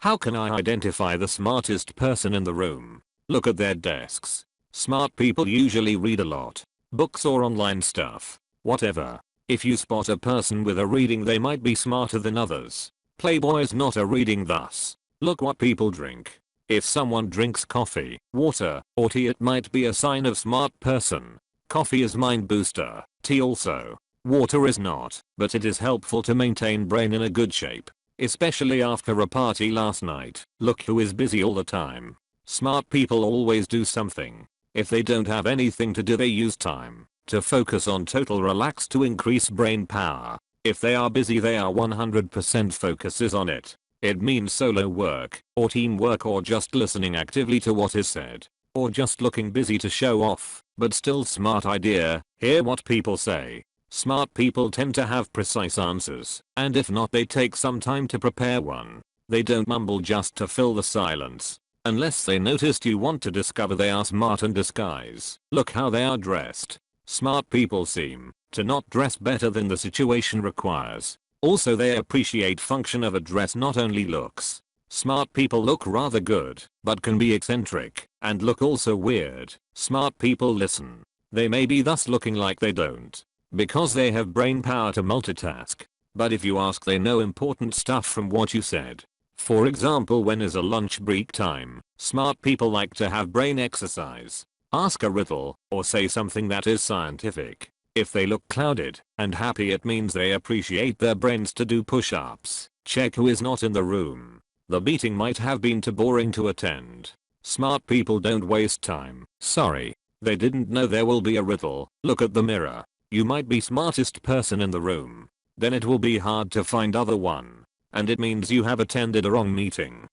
How can I identify the smartest person in the room? Look at their desks. Smart people usually read a lot. Books or online stuff. Whatever. If you spot a person with a reading, they might be smarter than others. Playboy is not a reading thus. Look what people drink. If someone drinks coffee, water, or tea, it might be a sign of smart person. Coffee is mind booster, tea also. Water is not, but it is helpful to maintain brain in a good shape. Especially after a party last night. Look who is busy all the time. Smart people always do something. If they don't have anything to do, they use time to focus on total relax to increase brain power. If they are busy, they are 100% focuses on it. It means solo work, or teamwork, or just listening actively to what is said. Or just looking busy to show off, but still smart idea. Hear what people say. Smart people tend to have precise answers, and if not, they take some time to prepare one. They don't mumble just to fill the silence. Unless they noticed you want to discover they are smart in disguise. Look how they are dressed. Smart people seem to not dress better than the situation requires. Also, they appreciate function of a dress, not only looks. Smart people look rather good, but can be eccentric, and look also weird. Smart people listen. They may be thus looking like they don't, because they have brain power to multitask. But if you ask, they know important stuff from what you said. For example, when is a lunch break time? Smart people like to have brain exercise. Ask a riddle, or say something that is scientific. If they look clouded and happy, it means they appreciate their brains to do push-ups. Check who is not in the room. The meeting might have been too boring to attend. Smart people don't waste time. Sorry, they didn't know there will be a riddle. Look at the mirror. You might be smartest person in the room. Then it will be hard to find other one. And it means you have attended a wrong meeting.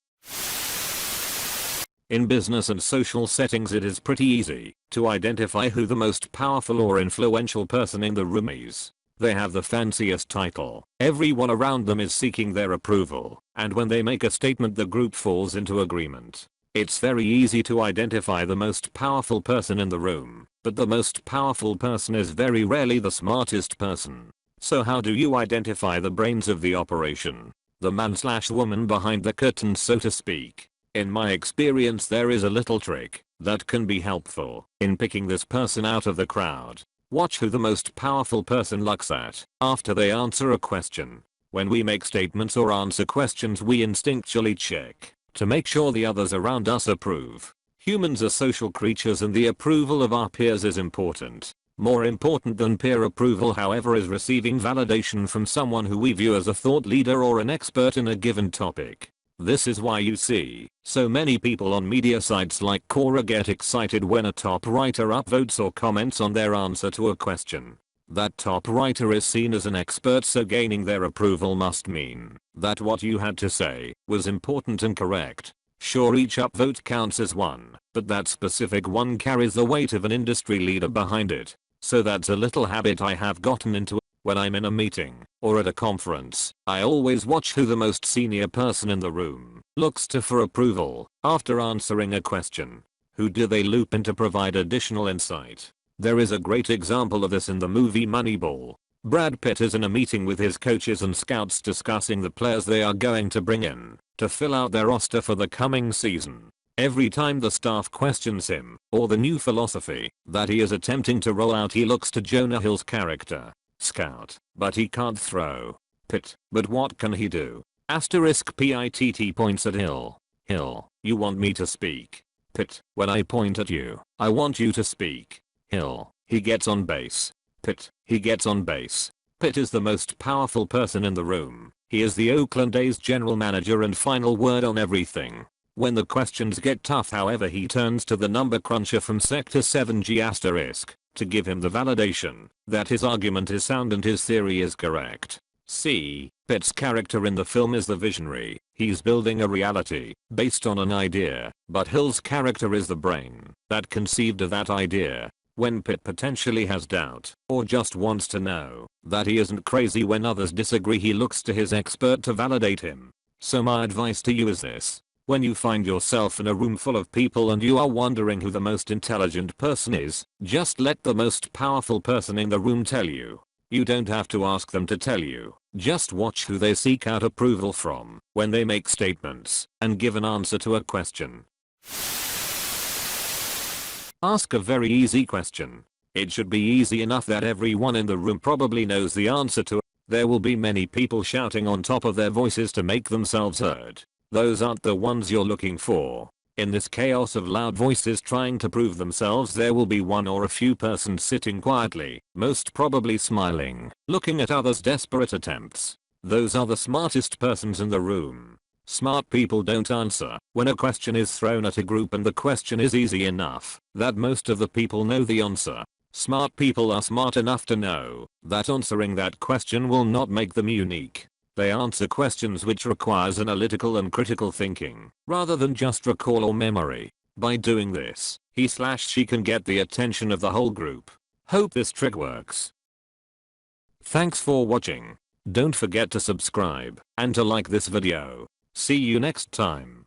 In business and social settings, it is pretty easy to identify who the most powerful or influential person in the room is. They have the fanciest title. Everyone around them is seeking their approval, and when they make a statement, the group falls into agreement. It's very easy to identify the most powerful person in the room, but the most powerful person is very rarely the smartest person. So how do you identify the brains of the operation? The man/woman behind the curtain, so to speak. In my experience, there is a little trick that can be helpful in picking this person out of the crowd. Watch who the most powerful person looks at after they answer a question. When we make statements or answer questions, we instinctually check to make sure the others around us approve. Humans are social creatures, and the approval of our peers is important. More important than peer approval, however, is receiving validation from someone who we view as a thought leader or an expert in a given topic. This is why you see so many people on media sites like Quora get excited when a top writer upvotes or comments on their answer to a question. That top writer is seen as an expert, so gaining their approval must mean that what you had to say was important and correct. Sure, each upvote counts as one, but that specific one carries the weight of an industry leader behind it. So that's a little habit I have gotten into. When I'm in a meeting or at a conference, I always watch who the most senior person in the room looks to for approval after answering a question. Who do they loop in to provide additional insight? There is a great example of this in the movie Moneyball. Brad Pitt is in a meeting with his coaches and scouts discussing the players they are going to bring in to fill out their roster for the coming season. Every time the staff questions him or the new philosophy that he is attempting to roll out, he looks to Jonah Hill's character, Scout, but he can't throw. Pitt, but what can he do? Asterisk PITT points at Hill. Hill, you want me to speak? Pitt, when I point at you, I want you to speak. Hill, he gets on base. Pitt, he gets on base. Pitt is the most powerful person in the room. He is the Oakland A's general manager and final word on everything. When the questions get tough, however, he turns to the number cruncher from Sector 7G** to give him the validation that his argument is sound and his theory is correct. See, Pitt's character in the film is the visionary. He's building a reality based on an idea, but Hill's character is the brain that conceived of that idea. When Pitt potentially has doubt or just wants to know that he isn't crazy when others disagree, he looks to his expert to validate him. So my advice to you is this. When you find yourself in a room full of people and you are wondering who the most intelligent person is, just let the most powerful person in the room tell you. You don't have to ask them to tell you, just watch who they seek out approval from when they make statements and give an answer to a question. Ask a very easy question. It should be easy enough that everyone in the room probably knows the answer to it. There will be many people shouting on top of their voices to make themselves heard. Those aren't the ones you're looking for. In this chaos of loud voices trying to prove themselves, there will be one or a few persons sitting quietly, most probably smiling, looking at others' desperate attempts. Those are the smartest persons in the room. Smart people don't answer when a question is thrown at a group and the question is easy enough that most of the people know the answer. Smart people are smart enough to know that answering that question will not make them unique. They answer questions which requires analytical and critical thinking, rather than just recall or memory. By doing this, he/she can get the attention of the whole group. Hope this trick works. Thanks for watching. Don't forget to subscribe and to like this video. See you next time.